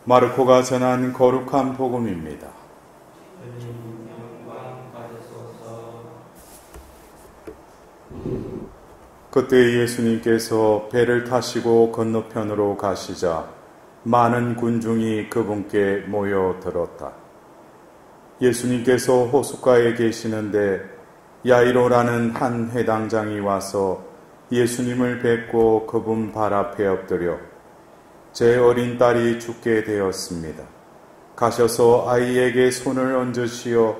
마르코가 전한 거룩한 복음입니다. 그때 예수님께서 배를 타시고 건너편으로 가시자 많은 군중이 그분께 모여들었다. 예수님께서 호숫가에 계시는데 야이로라는 한 회당장이 와서 예수님을 뵙고 그분 발 앞에 엎드려 제 어린 딸이 죽게 되었습니다. 가셔서 아이에게 손을 얹으시어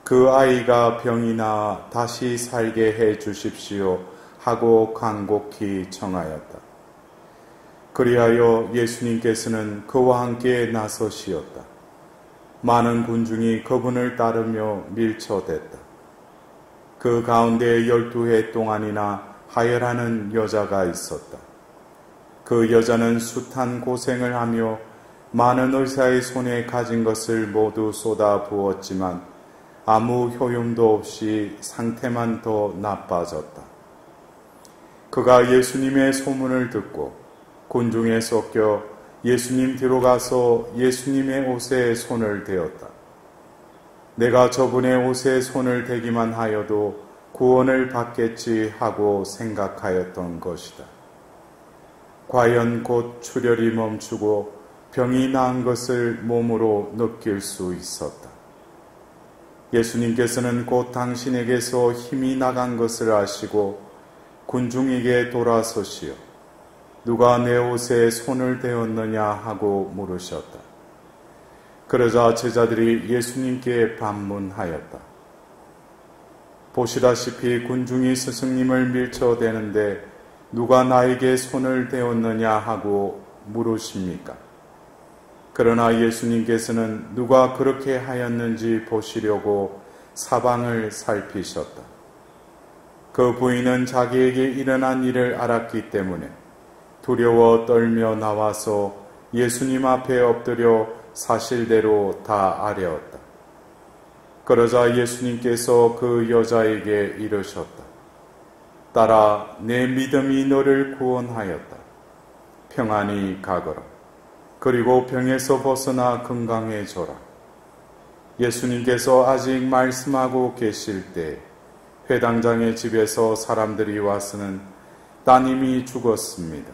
그 아이가 병이 나아 다시 살게 해 주십시오 하고 간곡히 청하였다. 그리하여 예수님께서는 그와 함께 나서시었다. 많은 군중이 그분을 따르며 밀쳐댔다. 그 가운데 12해 동안이나 하혈하는 여자가 있었다. 그 여자는 숱한 고생을 하며 많은 의사의 손에 가진 것을 모두 쏟아 부었지만 아무 효용도 없이 상태만 더 나빠졌다. 그가 예수님의 소문을 듣고 군중에 섞여 예수님 뒤로 가서 예수님의 옷에 손을 대었다. 내가 저분의 옷에 손을 대기만 하여도 구원을 받겠지 하고 생각하였던 것이다. 과연 곧 출혈이 멈추고 병이 나은 것을 몸으로 느낄 수 있었다. 예수님께서는 곧 당신에게서 힘이 나간 것을 아시고 군중에게 돌아서시어 누가 내 옷에 손을 대었느냐 하고 물으셨다. 그러자 제자들이 예수님께 반문하였다. 보시다시피 군중이 스승님을 밀쳐대는데 누가 나에게 손을 대었느냐 하고 물으십니까? 그러나 예수님께서는 누가 그렇게 하였는지 보시려고 사방을 살피셨다. 그 부인은 자기에게 일어난 일을 알았기 때문에 두려워 떨며 나와서 예수님 앞에 엎드려 사실대로 다 아뢰었다. 그러자 예수님께서 그 여자에게 이르셨다. 딸아, 내 믿음이 너를 구원하였다. 평안히 가거라. 그리고 병에서 벗어나 건강해져라. 예수님께서 아직 말씀하고 계실 때 회당장의 집에서 사람들이 와서는 따님이 죽었습니다.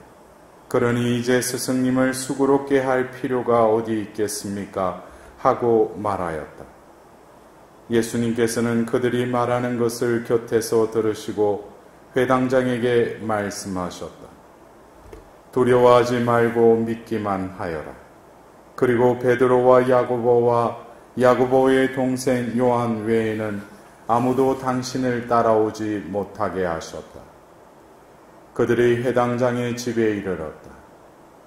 그러니 이제 스승님을 수고롭게 할 필요가 어디 있겠습니까? 하고 말하였다. 예수님께서는 그들이 말하는 것을 곁에서 들으시고 회당장에게 말씀하셨다. 두려워하지 말고 믿기만 하여라. 그리고 베드로와 야고보와 야고보의 동생 요한 외에는 아무도 당신을 따라오지 못하게 하셨다. 그들이 회당장의 집에 이르렀다.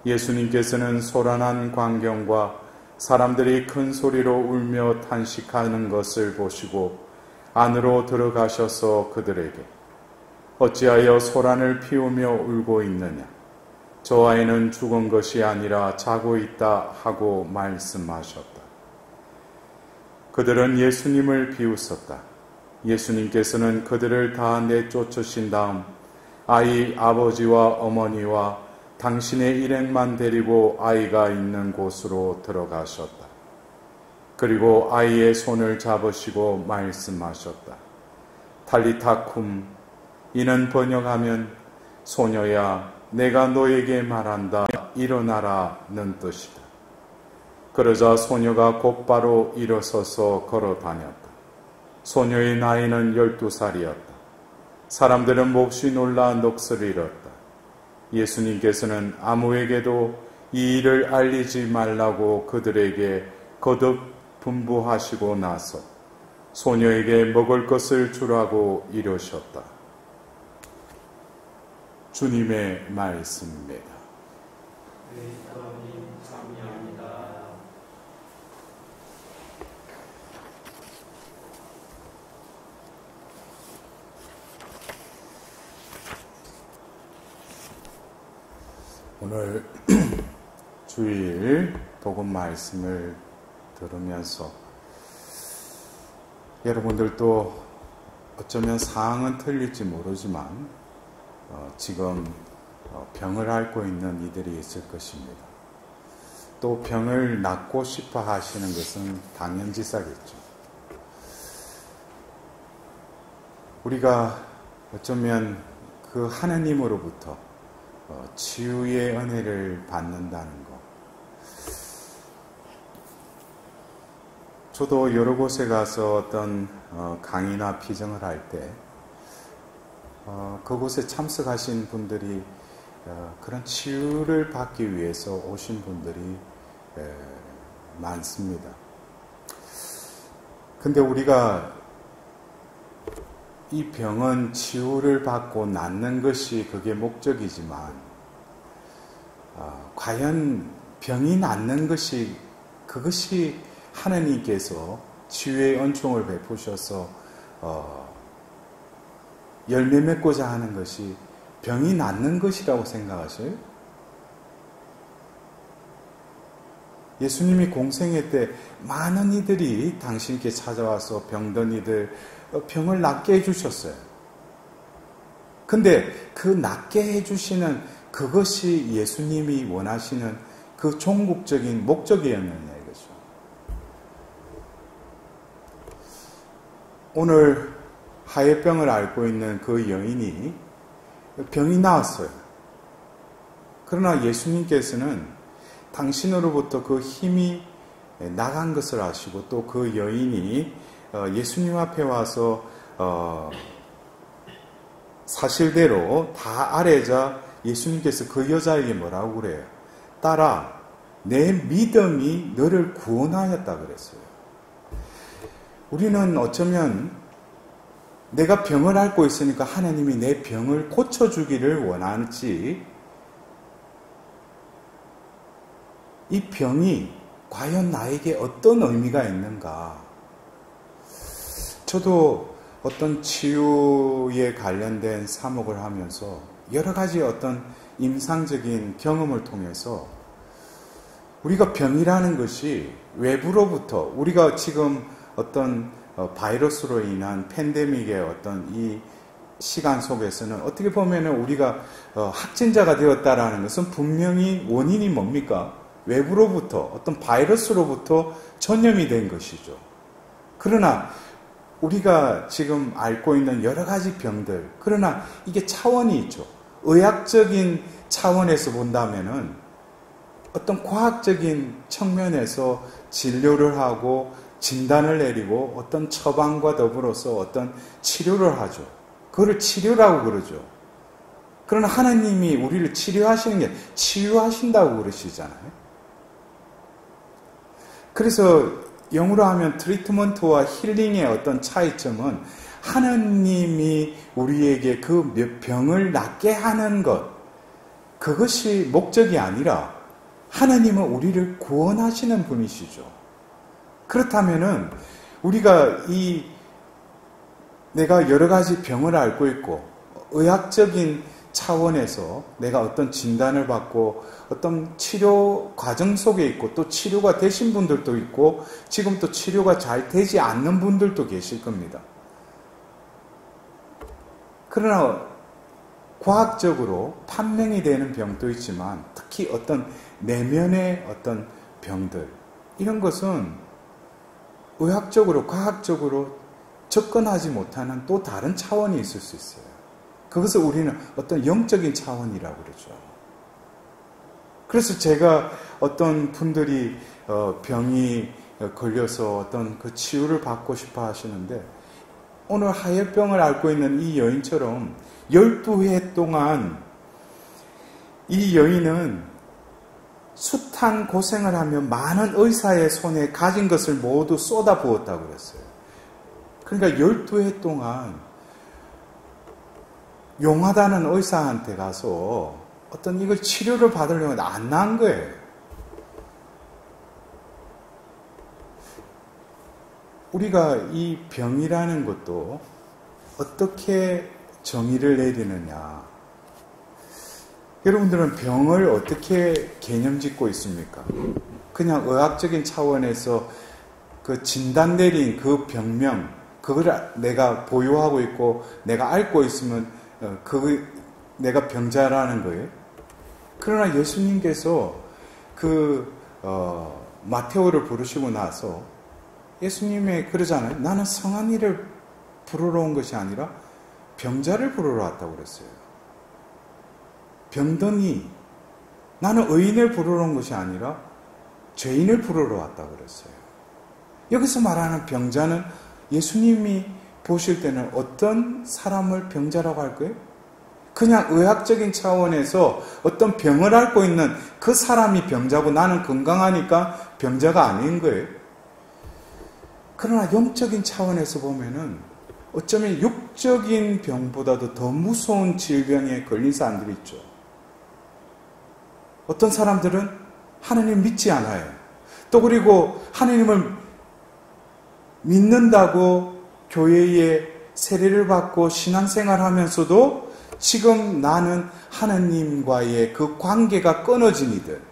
예수님께서는 소란한 광경과 사람들이 큰 소리로 울며 탄식하는 것을 보시고 안으로 들어가셔서 그들에게 어찌하여 소란을 피우며 울고 있느냐? 저 아이는 죽은 것이 아니라 자고 있다 하고 말씀하셨다. 그들은 예수님을 비웃었다. 예수님께서는 그들을 다 내쫓으신 다음 아이 아버지와 어머니와 당신의 일행만 데리고 아이가 있는 곳으로 들어가셨다. 그리고 아이의 손을 잡으시고 말씀하셨다. 탈리타 쿰, 이는 번역하면 소녀야 내가 너에게 말한다 일어나라는 뜻이다. 그러자 소녀가 곧바로 일어서서 걸어 다녔다. 소녀의 나이는 12살이었다. 사람들은 몹시 놀라 넋을 잃었다. 예수님께서는 아무에게도 이 일을 알리지 말라고 그들에게 거듭 분부하시고 나서 소녀에게 먹을 것을 주라고 이르셨다. 주님의 말씀입니다. 오늘 주일 복음 말씀을 들으면서 여러분들도 어쩌면 상황은 틀릴지 모르지만 지금 병을 앓고 있는 이들이 있을 것입니다. 또 병을 낫고 싶어 하시는 것은 당연지사겠죠. 우리가 어쩌면 그 하나님으로부터 치유의 은혜를 받는다는 것. 저도 여러 곳에 가서 어떤 강의나 피정을 할 때 그곳에 참석하신 분들이 그런 치유를 받기 위해서 오신 분들이 많습니다. 근데 우리가 이 병은 치유를 받고 낫는 것이 그게 목적이지만 과연 병이 낫는 것이 그것이 하나님께서 치유의 은총을 베푸셔서 열매 맺고자 하는 것이 병이 낫는 것이라고 생각하셔요? 예수님이 공생애 때 많은 이들이 당신께 찾아와서 병든 이들 병을 낫게 해주셨어요. 근데 그 낫게 해주시는 그것이 예수님이 원하시는 그 종국적인 목적이었느냐 이거죠. 오늘 하예병을 앓고 있는 그 여인이 병이 나았어요. 그러나 예수님께서는 당신으로부터 그 힘이 나간 것을 아시고 또 그 여인이 예수님 앞에 와서 사실대로 다 아뢰자 예수님께서 그 여자에게 뭐라고 그래요? 딸아, 내 믿음이 너를 구원하였다 그랬어요. 우리는 어쩌면 내가 병을 앓고 있으니까 하나님이 내 병을 고쳐주기를 원하지 이 병이 과연 나에게 어떤 의미가 있는가? 저도 어떤 치유에 관련된 사목을 하면서 여러 가지 어떤 임상적인 경험을 통해서 우리가 병이라는 것이 외부로부터 우리가 지금 어떤 바이러스로 인한 팬데믹의 어떤 이 시간 속에서는 어떻게 보면 우리가 확진자가 되었다라는 것은 분명히 원인이 뭡니까? 외부로부터 어떤 바이러스로부터 전염이 된 것이죠. 그러나 우리가 지금 앓고 있는 여러 가지 병들, 그러나 이게 차원이 있죠. 의학적인 차원에서 본다면은 어떤 과학적인 측면에서 진료를 하고 진단을 내리고 어떤 처방과 더불어서 어떤 치료를 하죠. 그거를 치료라고 그러죠. 그러나 하나님이 우리를 치료하시는 게 치유하신다고 그러시잖아요. 그래서 영어로 하면 트리트먼트와 힐링의 어떤 차이점은 하나님이 우리에게 그 병을 낫게 하는 것, 그것이 목적이 아니라 하나님은 우리를 구원하시는 분이시죠. 그렇다면은 우리가 내가 여러 가지 병을 앓고 있고 의학적인 차원에서 내가 어떤 진단을 받고 어떤 치료 과정 속에 있고 또 치료가 되신 분들도 있고 지금 또 치료가 잘 되지 않는 분들도 계실 겁니다. 그러나 과학적으로 판명이 되는 병도 있지만 특히 어떤 내면의 어떤 병들 이런 것은 의학적으로 과학적으로 접근하지 못하는 또 다른 차원이 있을 수 있어요. 그것을 우리는 어떤 영적인 차원이라고 그러죠. 그래서 제가 어떤 분들이 병이 걸려서 어떤 그 치유를 받고 싶어 하시는데 오늘 하혈병을 앓고 있는 이 여인처럼 12해 동안 이 여인은 숱한 고생을 하며 많은 의사의 손에 가진 것을 모두 쏟아부었다고 그랬어요. 그러니까 12해 동안 용하다는 의사한테 가서 어떤 이걸 치료를 받으려면 안 나은 거예요. 우리가 이 병이라는 것도 어떻게 정의를 내리느냐. 여러분들은 병을 어떻게 개념 짓고 있습니까? 그냥 의학적인 차원에서 그 진단 내린 그 병명, 그걸 내가 보유하고 있고 내가 앓고 있으면 내가 병자라는 거예요. 그러나 예수님께서 그 마테오를 부르시고 나서 예수님이 그러잖아요. 나는 성한 이를 부르러 온 것이 아니라 병자를 부르러 왔다고 그랬어요. 병든이, 나는 의인을 부르러 온 것이 아니라 죄인을 부르러 왔다고 그랬어요. 여기서 말하는 병자는 예수님이 보실 때는 어떤 사람을 병자라고 할 거예요? 그냥 의학적인 차원에서 어떤 병을 앓고 있는 그 사람이 병자고 나는 건강하니까 병자가 아닌 거예요. 그러나 영적인 차원에서 보면은 어쩌면 육적인 병보다도 더 무서운 질병에 걸린 사람들이 있죠. 어떤 사람들은 하나님 믿지 않아요. 또 그리고 하나님을 믿는다고 교회에 세례를 받고 신앙생활 하면서도 지금 나는 하나님과의 그 관계가 끊어진 이들,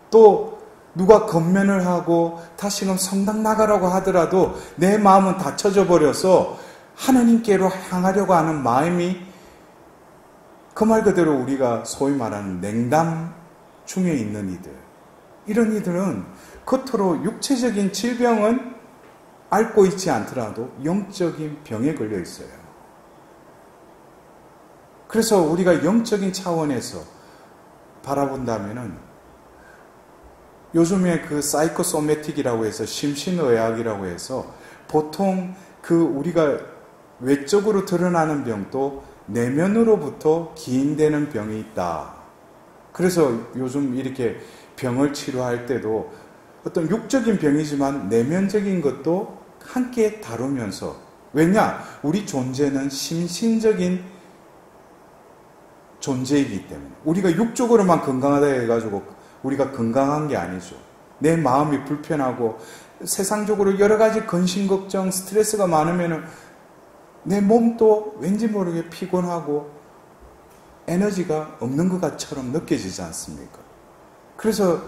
또 누가 건면을 하고 다시금 성당 나가라고 하더라도 내 마음은 닫혀져 버려서 하나님께로 향하려고 하는 마음이 그 말 그대로 우리가 소위 말하는 냉담 중에 있는 이들, 이런 이들은 겉으로 육체적인 질병은 앓고 있지 않더라도 영적인 병에 걸려 있어요. 그래서 우리가 영적인 차원에서 바라본다면은 요즘에 그 사이코소매틱이라고 해서 심신의학이라고 해서 보통 그 우리가 외적으로 드러나는 병도 내면으로부터 기인되는 병이 있다. 그래서 요즘 이렇게 병을 치료할 때도 어떤 육적인 병이지만 내면적인 것도 함께 다루면서, 왜냐? 우리 존재는 심신적인 존재이기 때문에 우리가 육적으로만 건강하다 해가지고 우리가 건강한 게 아니죠. 내 마음이 불편하고 세상적으로 여러 가지 근심 걱정 스트레스가 많으면 내 몸도 왠지 모르게 피곤하고 에너지가 없는 것처럼 느껴지지 않습니까? 그래서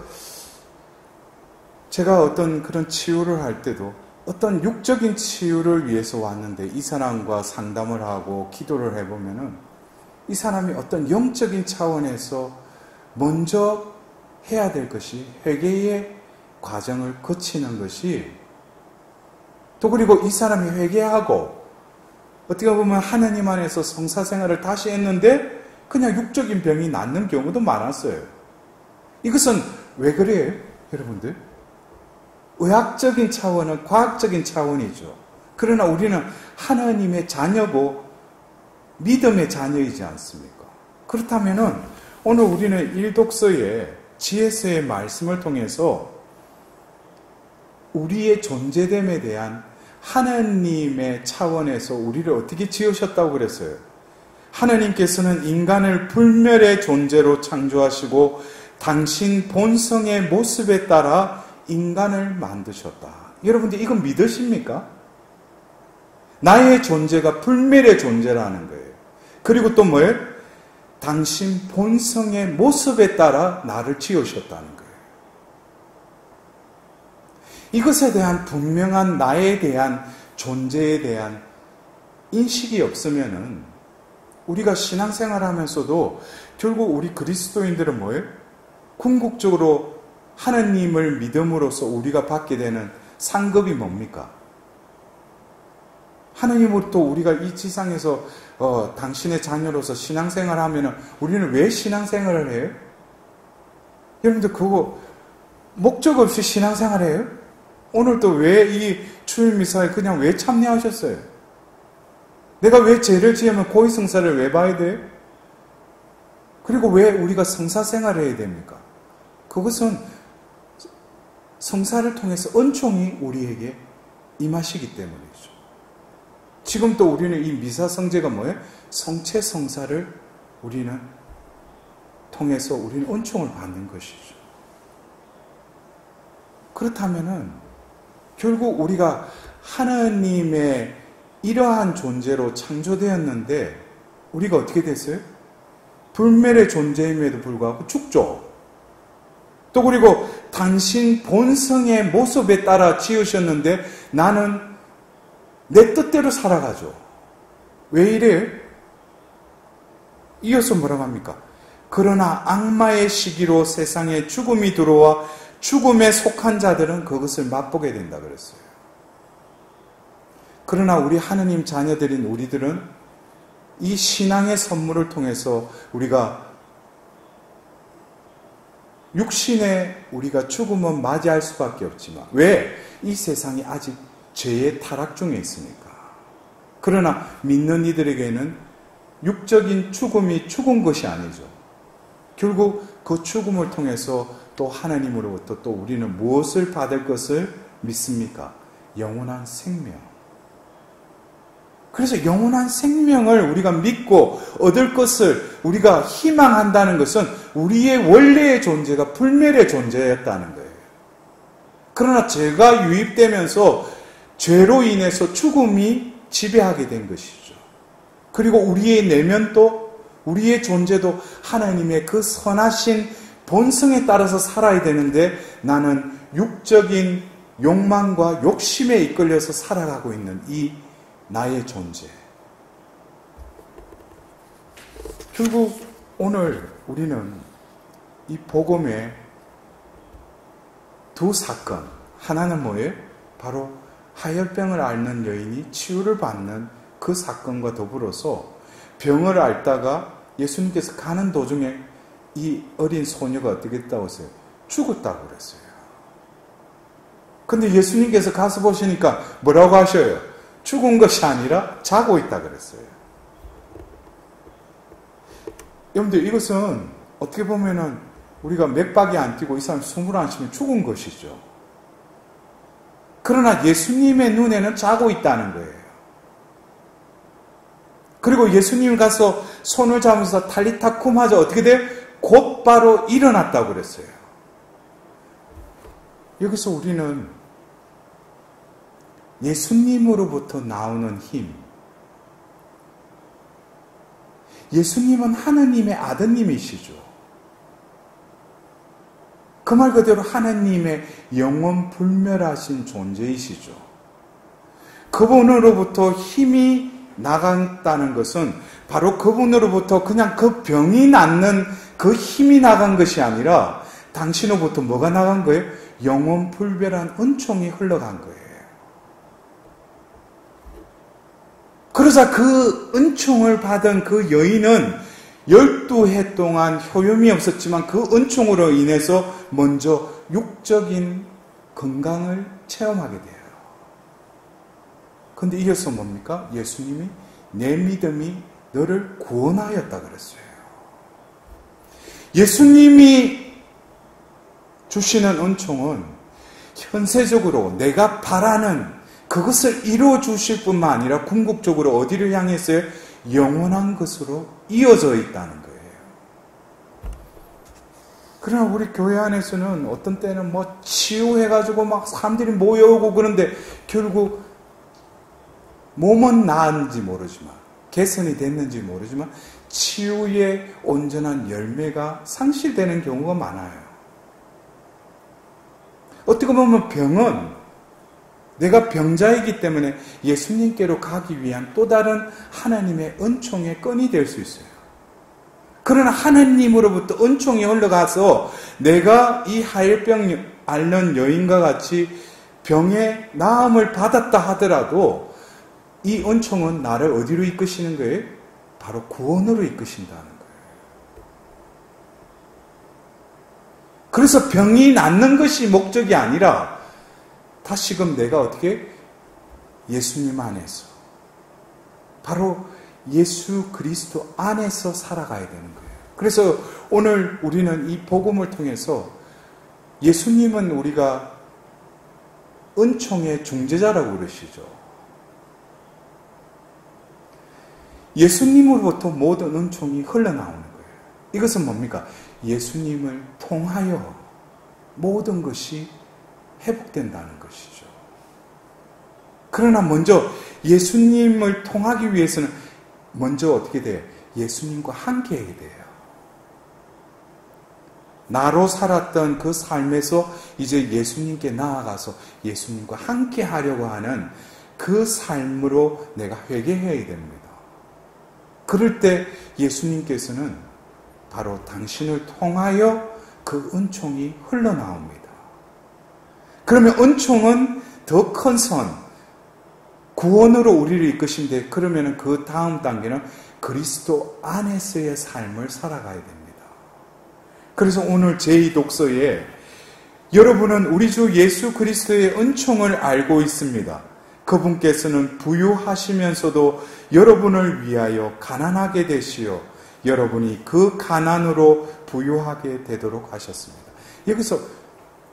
제가 어떤 그런 치유를 할 때도 어떤 육적인 치유를 위해서 왔는데 이 사람과 상담을 하고 기도를 해보면은 이 사람이 어떤 영적인 차원에서 먼저 해야 될 것이 회개의 과정을 거치는 것이, 또 그리고 이 사람이 회개하고 어떻게 보면 하나님 안에서 성사생활을 다시 했는데 그냥 육적인 병이 낫는 경우도 많았어요. 이것은 왜 그래요? 여러분들? 의학적인 차원은 과학적인 차원이죠. 그러나 우리는 하나님의 자녀고 믿음의 자녀이지 않습니까? 그렇다면은 오늘 우리는 일독서의 지혜서의 말씀을 통해서 우리의 존재됨에 대한 하나님의 차원에서 우리를 어떻게 지으셨다고 그랬어요? 하나님께서는 인간을 불멸의 존재로 창조하시고 당신 본성의 모습에 따라 인간을 만드셨다. 여러분들 이건 믿으십니까? 나의 존재가 불멸의 존재라는 거예요. 그리고 또 뭐예요? 당신 본성의 모습에 따라 나를 지으셨다는 거예요. 이것에 대한 분명한 나에 대한 존재에 대한 인식이 없으면은 우리가 신앙생활 하면서도 결국 우리 그리스도인들은 뭐예요? 궁극적으로 하나님을 믿음으로써 우리가 받게 되는 상급이 뭡니까? 하나님으로부터 우리가 이 지상에서 당신의 자녀로서 신앙생활을 하면은 우리는 왜 신앙생활을 해요? 여러분들 그거 목적 없이 신앙생활을 해요? 오늘도 왜 이 주일미사에 그냥 왜 참여하셨어요? 내가 왜 죄를 지으면 고의성사를 왜 봐야 돼요? 그리고 왜 우리가 성사생활을 해야 됩니까? 그것은 성사를 통해서 은총이 우리에게 임하시기 때문이죠. 지금 또 우리는 이 미사성제가 뭐예요? 성체성사를 우리는 통해서 우리는 은총을 받는 것이죠. 그렇다면은 결국 우리가 하나님의 이러한 존재로 창조되었는데 우리가 어떻게 됐어요? 불멸의 존재임에도 불구하고 죽죠. 또 그리고 당신 본성의 모습에 따라 지으셨는데 나는 내 뜻대로 살아가죠. 왜 이래요? 이어서 뭐라고 합니까? 그러나 악마의 시기로 세상에 죽음이 들어와 죽음에 속한 자들은 그것을 맛보게 된다 그랬어요. 그러나 우리 하느님 자녀들인 우리들은 이 신앙의 선물을 통해서 우리가 육신에 우리가 죽음은 맞이할 수밖에 없지만 왜? 이 세상이 아직 죄의 타락 중에 있으니까. 그러나 믿는 이들에게는 육적인 죽음이 죽은 것이 아니죠. 결국 그 죽음을 통해서 또 하나님으로부터 또 우리는 무엇을 받을 것을 믿습니까? 영원한 생명. 그래서 영원한 생명을 우리가 믿고 얻을 것을 우리가 희망한다는 것은 우리의 원래의 존재가 불멸의 존재였다는 거예요. 그러나 죄가 유입되면서 죄로 인해서 죽음이 지배하게 된 것이죠. 그리고 우리의 내면도 우리의 존재도 하나님의 그 선하신 본성에 따라서 살아야 되는데 나는 육적인 욕망과 욕심에 이끌려서 살아가고 있는 이 나의 존재. 결국 오늘 우리는 이 복음의 두 사건, 하나는 뭐예요? 바로 하혈병을 앓는 여인이 치유를 받는 그 사건과 더불어서 병을 앓다가 예수님께서 가는 도중에 이 어린 소녀가 어떻게 됐다고 했어요? 죽었다고 그랬어요. 근데 예수님께서 가서 보시니까 뭐라고 하셔요? 죽은 것이 아니라 자고 있다 그랬어요. 여러분들 이것은 어떻게 보면은 우리가 맥박이 안 뛰고 이 사람 숨을 안 쉬면 죽은 것이죠. 그러나 예수님의 눈에는 자고 있다는 거예요. 그리고 예수님 가서 손을 잡으면서 탈리타 쿰하자 어떻게 돼요? 곧바로 일어났다고 그랬어요. 여기서 우리는 예수님으로부터 나오는 힘. 예수님은 하느님의 아드님이시죠. 그 말 그대로 하느님의 영원 불멸하신 존재이시죠. 그분으로부터 힘이 나간다는 것은 바로 그분으로부터 그냥 그 병이 낫는 그 힘이 나간 것이 아니라 당신으로부터 뭐가 나간 거예요? 영원 불멸한 은총이 흘러간 거예요. 그러자 그 은총을 받은 그 여인은 12해 동안 효염이 없었지만 그 은총으로 인해서 먼저 육적인 건강을 체험하게 돼요. 근데 이어서 뭡니까? 예수님이 내 믿음이 너를 구원하였다 그랬어요. 예수님이 주시는 은총은 현세적으로 내가 바라는 그것을 이루어 주실 뿐만 아니라 궁극적으로 어디를 향했어요? 영원한 것으로 이어져 있다는 거예요. 그러나 우리 교회 안에서는 어떤 때는 뭐 치유해가지고 막 사람들이 모여오고 그런데 결국 몸은 나은지 모르지만 개선이 됐는지 모르지만 치유의 온전한 열매가 상실되는 경우가 많아요. 어떻게 보면 병은 내가 병자이기 때문에 예수님께로 가기 위한 또 다른 하나님의 은총의 끈이 될 수 있어요. 그러나 하나님으로부터 은총이 흘러가서 내가 이 하혈병 앓는 여인과 같이 병의 나음을 받았다 하더라도 이 은총은 나를 어디로 이끄시는 거예요? 바로 구원으로 이끄신다는 거예요. 그래서 병이 낫는 것이 목적이 아니라 다시금 내가 어떻게 예수님 안에서 바로 예수 그리스도 안에서 살아가야 되는 거예요. 그래서 오늘 우리는 이 복음을 통해서 예수님은 우리가 은총의 중재자라고 그러시죠. 예수님으로부터 모든 은총이 흘러나오는 거예요. 이것은 뭡니까? 예수님을 통하여 모든 것이 회복된다는 것이죠. 그러나 먼저 예수님을 통하기 위해서는 먼저 어떻게 돼요? 예수님과 함께 해야 돼요. 나로 살았던 그 삶에서 이제 예수님께 나아가서 예수님과 함께 하려고 하는 그 삶으로 내가 회개해야 됩니다. 그럴 때 예수님께서는 바로 당신을 통하여 그 은총이 흘러나옵니다. 그러면 은총은 더 큰 선, 구원으로 우리를 이끄신데, 그러면 그 다음 단계는 그리스도 안에서의 삶을 살아가야 됩니다. 그래서 오늘 제2독서에 여러분은 우리 주 예수 그리스도의 은총을 알고 있습니다. 그분께서는 부유하시면서도 여러분을 위하여 가난하게 되시어 여러분이 그 가난으로 부유하게 되도록 하셨습니다. 여기서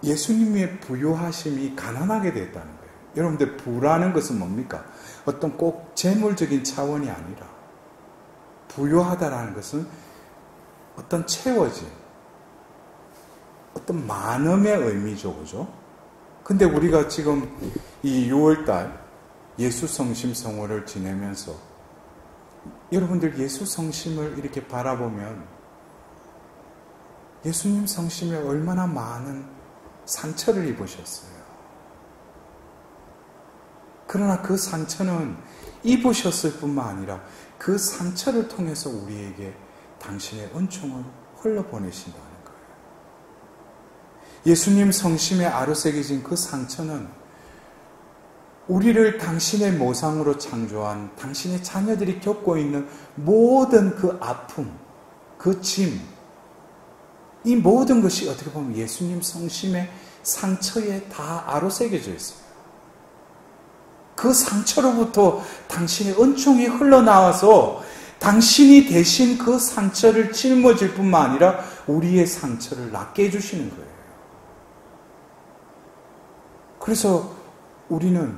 예수님의 부유하심이 가난하게 됐다는 거예요. 여러분들, 부라는 것은 뭡니까? 어떤 꼭 재물적인 차원이 아니라, 부유하다라는 것은 어떤 채워짐, 어떤 많음의 의미죠, 그죠? 근데 우리가 지금 이 6월달 예수 성심 성호를 지내면서 여러분들 예수 성심을 이렇게 바라보면 예수님 성심에 얼마나 많은 상처를 입으셨어요. 그러나 그 상처는 입으셨을 뿐만 아니라 그 상처를 통해서 우리에게 당신의 은총을 흘러보내신다는 거예요. 예수님 성심에 아로새겨진 그 상처는 우리를 당신의 모상으로 창조한 당신의 자녀들이 겪고 있는 모든 그 아픔, 그 짐, 이 모든 것이 어떻게 보면 예수님 성심의 상처에 다 아로새겨져 있어요. 그 상처로부터 당신의 은총이 흘러나와서 당신이 대신 그 상처를 짊어질 뿐만 아니라 우리의 상처를 낫게 해주시는 거예요. 그래서 우리는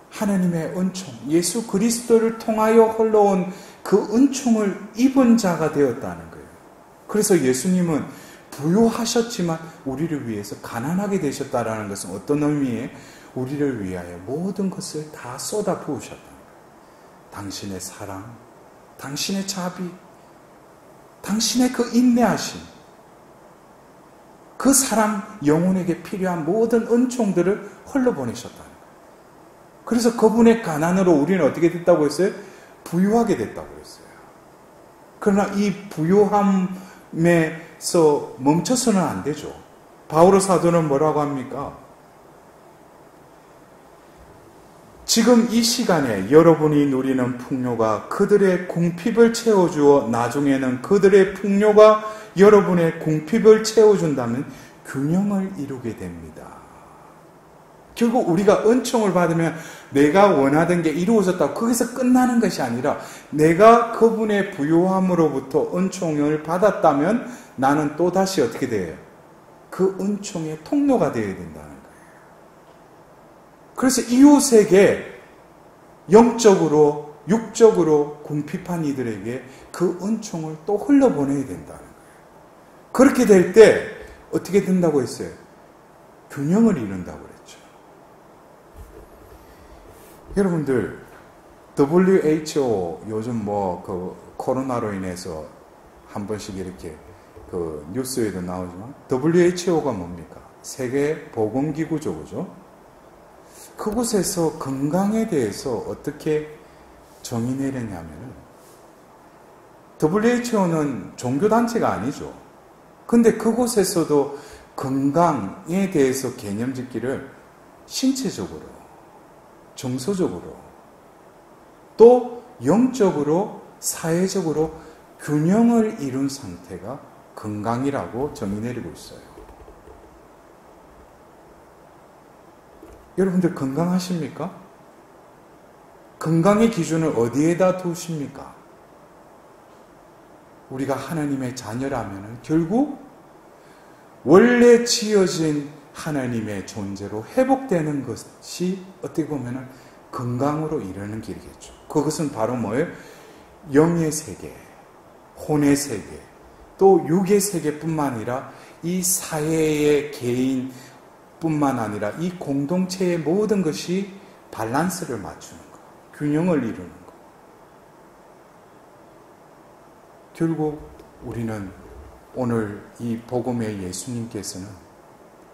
하나님의 은총, 예수 그리스도를 통하여 흘러온 그 은총을 입은 자가 되었다는 거예요. 그래서 예수님은 부유하셨지만 우리를 위해서 가난하게 되셨다라는 것은 어떤 의미에 우리를 위하여 모든 것을 다 쏟아 부으셨다는 거예요. 당신의 사랑, 당신의 자비, 당신의 그 인내하심, 그 사람 영혼에게 필요한 모든 은총들을 흘러보내셨다는 거예요. 그래서 그분의 가난으로 우리는 어떻게 됐다고 했어요? 부유하게 됐다고 했어요. 그러나 이 부유함에서 멈춰서는 안 되죠. 바오로 사도는 뭐라고 합니까? 지금 이 시간에 여러분이 누리는 풍요가 그들의 궁핍을 채워주어 나중에는 그들의 풍요가 여러분의 궁핍을 채워준다면 균형을 이루게 됩니다. 결국 우리가 은총을 받으면 내가 원하던 게 이루어졌다고 거기서 끝나는 것이 아니라 내가 그분의 부유함으로부터 은총을 받았다면 나는 또다시 어떻게 돼요? 그 은총의 통로가 되어야 된다는 거예요. 그래서 이웃에게 영적으로 육적으로 궁핍한 이들에게 그 은총을 또 흘려보내야 된다는 거예요. 그렇게 될 때 어떻게 된다고 했어요? 균형을 이룬다고 그랬죠. 여러분들 WHO 요즘 그 코로나로 인해서 한 번씩 이렇게 그 뉴스에도 나오지만 WHO가 뭡니까? 세계 보건기구죠, 그죠? 그곳에서 건강에 대해서 어떻게 정의 내렸냐면은 WHO는 종교단체가 아니죠. 근데 그곳에서도 건강에 대해서 개념 짓기를 신체적으로, 정서적으로, 또 영적으로, 사회적으로 균형을 이룬 상태가 건강이라고 정의 내리고 있어요. 여러분들 건강하십니까? 건강의 기준을 어디에다 두십니까? 우리가 하나님의 자녀라면 결국 원래 지어진 하나님의 존재로 회복되는 것이 어떻게 보면 건강으로 이르는 길이겠죠. 그것은 바로 뭐예요? 영의 세계, 혼의 세계, 또 육의 세계뿐만 아니라 이 사회의 개인 뿐만 아니라 이 공동체의 모든 것이 밸런스를 맞추는 것, 균형을 이루는 것. 결국 우리는 오늘 이 복음의 예수님께서는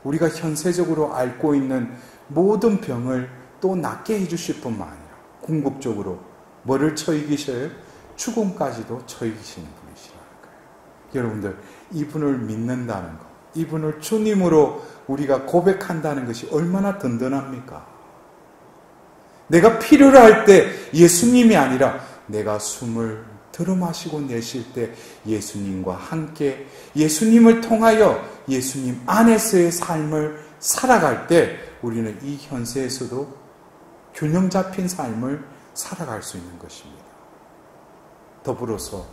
우리가 현세적으로 앓고 있는 모든 병을 또 낫게 해주실 뿐만 아니라 궁극적으로 뭐를 처이기셔요? 죽음까지도 처이기시는 분이시라는 거예요. 여러분들, 이분을 믿는다는 것, 이분을 주님으로 우리가 고백한다는 것이 얼마나 든든합니까? 내가 필요로 할 때 예수님이 아니라 내가 숨을 들어마시고 내쉴 때 예수님과 함께, 예수님을 통하여 예수님 안에서의 삶을 살아갈 때 우리는 이 현세에서도 균형 잡힌 삶을 살아갈 수 있는 것입니다. 더불어서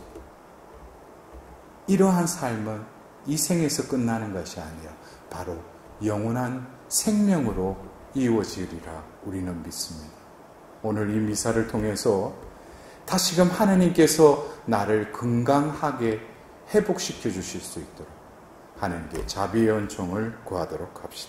이러한 삶은 이 생에서 끝나는 것이 아니라 바로 영원한 생명으로 이루어지리라 우리는 믿습니다. 오늘 이 미사를 통해서 다시금 하나님께서 나를 건강하게 회복시켜 주실 수 있도록 하나님께 자비의 은총을 구하도록 합시다.